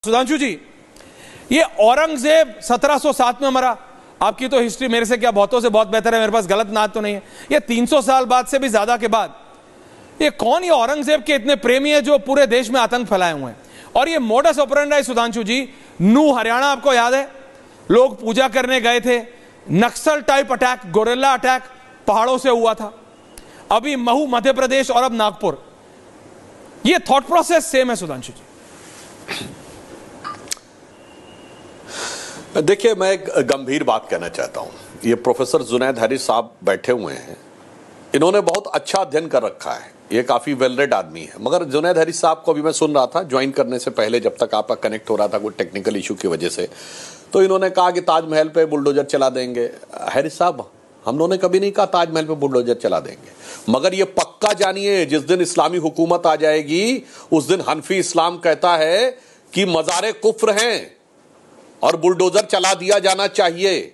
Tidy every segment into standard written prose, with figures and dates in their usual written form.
सुधांशु जी, ये औरंगजेब 1707 में मरा। आपकी तो हिस्ट्री मेरे से क्या बहुतों से बहुत बेहतर है, मेरे पास गलत नात तो नहीं है। ये 300 साल बाद से भी ज्यादा के बाद ये कौन, ये औरंगजेब के इतने प्रेमी है जो पूरे देश में आतंक फैलाए हुए हैं। और ये मोडस ऑपरेंडी सुधांशु जी, नू हरियाणा आपको याद है, लोग पूजा करने गए थे, नक्सल टाइप अटैक, गोरिल्ला अटैक पहाड़ों से हुआ था। अभी महू मध्य प्रदेश और अब नागपुर। ये थॉट प्रोसेस सेम है सुधांशु जी? देखिए, मैं एक गंभीर बात कहना चाहता हूं। ये प्रोफेसर जुनैद हारिस साहब बैठे हुए हैं, इन्होंने बहुत अच्छा अध्ययन कर रखा है, ये काफी वेल रेड आदमी है। मगर जुनैद हारिस साहब को अभी मैं सुन रहा था ज्वाइन करने से पहले, जब तक आपका कनेक्ट हो रहा था कोई टेक्निकल इशू की वजह से, तो इन्होंने कहा कि ताजमहल पे बुलडोजर चला देंगे। हारिस साहब, हम लोगों ने कभी नहीं कहा ताजमहल पे बुलडोजर चला देंगे, मगर ये पक्का जानिए जिस दिन इस्लामी हुकूमत आ जाएगी उस दिन हनफी इस्लाम कहता है कि मज़ारे कुफ्र हैं और बुलडोजर चला दिया जाना चाहिए।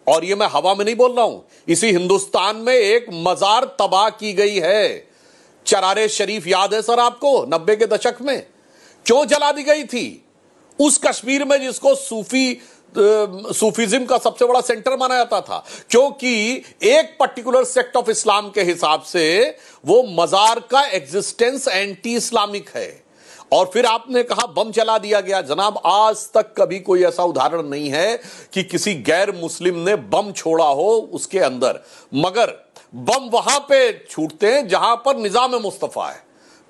और ये मैं हवा में नहीं बोल रहा हूं, इसी हिंदुस्तान में एक मजार तबाह की गई है, चरारे शरीफ याद है सर आपको, 90 के दशक में क्यों जला दी गई थी? उस कश्मीर में जिसको सूफीज्म का सबसे बड़ा सेंटर माना जाता था, क्योंकि एक पर्टिकुलर सेक्ट ऑफ इस्लाम के हिसाब से वो मजार का एग्जिस्टेंस एंटी इस्लामिक है। और फिर आपने कहा बम चला दिया गया। जनाब, आज तक कभी कोई ऐसा उदाहरण नहीं है कि किसी गैर मुस्लिम ने बम छोड़ा हो उसके अंदर, मगर बम वहां पे छूटते हैं जहां पर निजाम मुस्तफा है।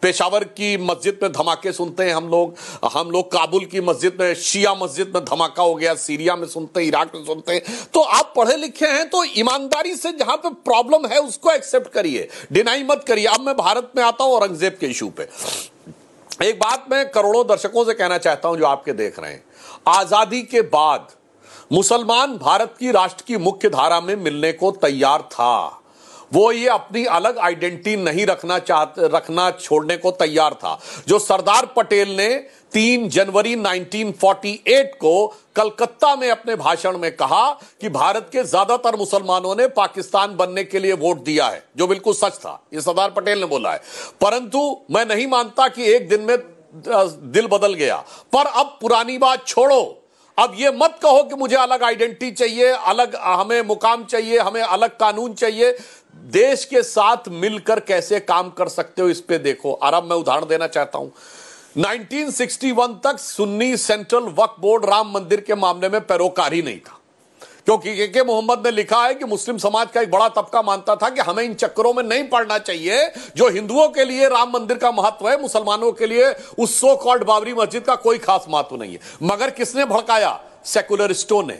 पेशावर की मस्जिद में धमाके सुनते हैं हम लोग काबुल की मस्जिद में, शिया मस्जिद में धमाका हो गया, सीरिया में सुनते हैं, इराक में सुनते हैं। तो आप पढ़े लिखे हैं तो ईमानदारी से जहां पे प्रॉब्लम है उसको एक्सेप्ट करिए, डिनाई मत करिए। अब मैं भारत में आता हूं औरंगजेब के इशू पे। एक बात मैं करोड़ों दर्शकों से कहना चाहता हूं जो आपके देख रहे हैं, आजादी के बाद मुसलमान भारत की राष्ट्र की मुख्य धारा में मिलने को तैयार था। वो ये अपनी अलग आइडेंटिटी नहीं रखना छोड़ने को तैयार था। जो सरदार पटेल ने 3 जनवरी 1948 को कलकत्ता में अपने भाषण में कहा कि भारत के ज्यादातर मुसलमानों ने पाकिस्तान बनने के लिए वोट दिया है, जो बिल्कुल सच था, ये सरदार पटेल ने बोला है। परंतु मैं नहीं मानता कि एक दिन में दिल बदल गया। पर अब पुरानी बात छोड़ो, अब ये मत कहो कि मुझे अलग आइडेंटिटी चाहिए, अलग हमें मुकाम चाहिए, हमें अलग कानून चाहिए। देश के साथ मिलकर कैसे काम कर सकते हो इस पे देखो। और अब मैं उदाहरण देना चाहता हूं, 1961 तक सुन्नी सेंट्रल वक्फ बोर्ड राम मंदिर के मामले में पैरोकार ही नहीं था, क्योंकि के मोहम्मद ने लिखा है कि मुस्लिम समाज का एक बड़ा तबका मानता था कि हमें इन चक्करों में नहीं पड़ना चाहिए। जो हिंदुओं के लिए राम मंदिर का महत्व है, मुसलमानों के लिए उस सो कॉल्ड बाबरी मस्जिद का कोई खास महत्व नहीं है। मगर किसने भड़काया? सेकुलरिस्टों ने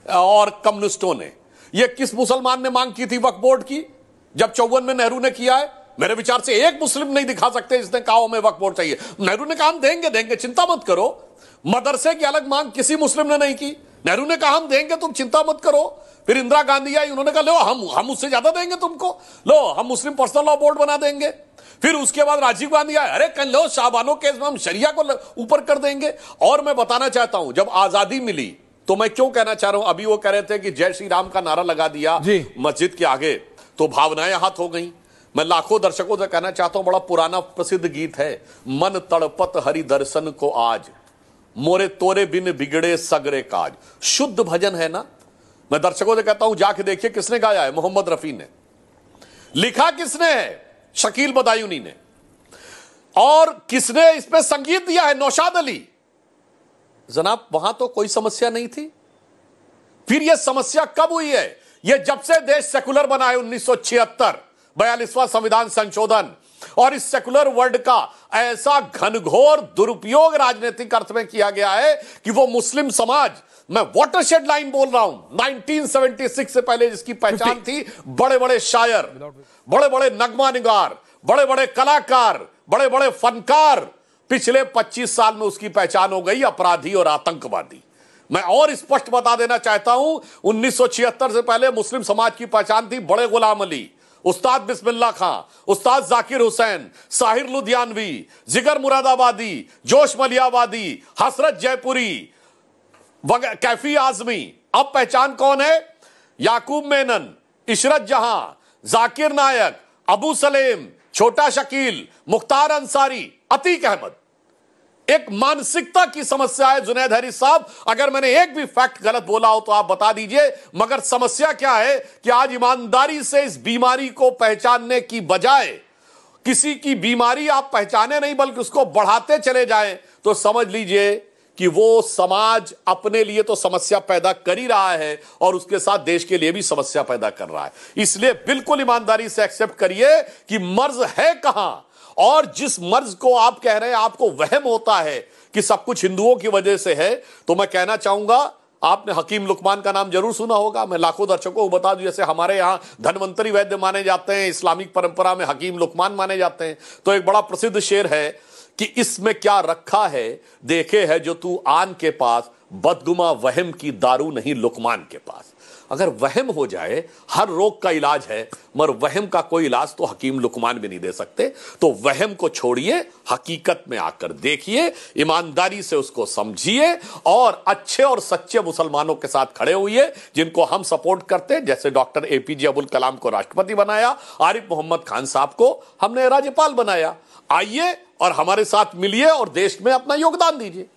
और कम्युनिस्टों ने। यह किस मुसलमान ने मांग की थी वक्फ बोर्ड की? जब 54 में नेहरू ने किया है। मेरे विचार से एक मुस्लिम नहीं दिखा सकते जिसने कहा हमें वक्फ बोर्ड चाहिए। नेहरू ने कहा हम देंगे, चिंता मत करो। मदरसे की अलग मांग किसी मुस्लिम ने नहीं की। नेहरू ने कहा हम देंगे, तुम चिंता मत करो। फिर इंदिरा गांधी आई, उन्होंने कहा लो हम उससे ज्यादा देंगे तुमको, लो हम मुस्लिम पर्सनल लॉ बोर्ड बना देंगे। फिर उसके बाद राजीव गांधी आए, अरे कल लो शाहबानो केस में हम शरिया को ऊपर कर देंगे। और मैं बताना चाहता हूं, जब आजादी मिली तो मैं क्यों कहना चाह रहा हूं, अभी वो कह रहे थे कि जय श्री राम का नारा लगा दिया मस्जिद के आगे तो भावनाएं हाथ हो गई। मैं लाखों दर्शकों से कहना चाहता हूं, बड़ा पुराना प्रसिद्ध गीत है, मन तड़पत हरि दर्शन को आज, मोरे तोरे बिन बिगड़े सगरे काज। शुद्ध भजन है ना। मैं दर्शकों से कहता हूं जाके देखिए किसने गाया है, मोहम्मद रफी ने। लिखा किसने है? शकील बदायूनी ने। और किसने इस पे संगीत दिया है? नौशाद अली। जनाब, वहां तो कोई समस्या नहीं थी। फिर यह समस्या कब हुई है? यह जब से देश सेकुलर बना है, 1976 42वां संविधान संशोधन। और इस सेकुलर वर्ड का ऐसा घनघोर दुरुपयोग राजनीतिक अर्थ में किया गया है कि वो मुस्लिम समाज, मैं वाटरशेड लाइन बोल रहा हूं, 1976 से पहले जिसकी पहचान थी बड़े बड़े शायर, बड़े बड़े नगमा निगार, बड़े बड़े कलाकार, बड़े बड़े फनकार, पिछले 25 साल में उसकी पहचान हो गई अपराधी और आतंकवादी। मैं और स्पष्ट बता देना चाहता हूं, 1976 से पहले मुस्लिम समाज की पहचान थी बड़े गुलाम अली, उस्ताद बिस्मिल्लाह खां, उस्ताद जाकिर हुसैन, साहिर लुधियानवी, जिगर मुरादाबादी, जोश मलियाबादी, हसरत जयपुरी, कैफी आजमी। अब पहचान कौन है? याकूब मेनन, इशरत जहां, जाकिर नायक, अबू सलेम, छोटा शकील, मुख्तार अंसारी, अतीक अहमद। एक मानसिकता की समस्या है। जुनैद हैरिस साहब, अगर मैंने एक भी फैक्ट गलत बोला हो तो आप बता दीजिए, मगर समस्या क्या है कि आज ईमानदारी से इस बीमारी को पहचानने की बजाय किसी की बीमारी आप पहचाने नहीं बल्कि उसको बढ़ाते चले जाएं, तो समझ लीजिए कि वो समाज अपने लिए तो समस्या पैदा कर ही रहा है और उसके साथ देश के लिए भी समस्या पैदा कर रहा है। इसलिए बिल्कुल ईमानदारी से एक्सेप्ट करिए कि मर्ज है कहां, और जिस मर्ज को आप कह रहे हैं आपको वहम होता है कि सब कुछ हिंदुओं की वजह से है, तो मैं कहना चाहूंगा, आपने हकीम लुकमान का नाम जरूर सुना होगा। मैं लाखों दर्शकों को बता दूं, जैसे हमारे यहां धन्वंतरी वैद्य माने जाते हैं, इस्लामिक परंपरा में हकीम लुकमान माने जाते हैं। तो एक बड़ा प्रसिद्ध शेर है कि इसमें क्या रखा है देखे है जो तू आन के पास, बदगुमा वहम की दारू नहीं लुकमान के पास। अगर वहम हो जाए, हर रोग का इलाज है, मगर वहम का कोई इलाज तो हकीम लुकमान भी नहीं दे सकते। तो वहम को छोड़िए, हकीकत में आकर देखिए, ईमानदारी से उसको समझिए और अच्छे और सच्चे मुसलमानों के साथ खड़े होइए जिनको हम सपोर्ट करते हैं। जैसे डॉक्टर एपीजे अब्दुल कलाम को राष्ट्रपति बनाया, आरिफ मोहम्मद खान साहब को हमने राज्यपाल बनाया। आइए और हमारे साथ मिलिए और देश में अपना योगदान दीजिए।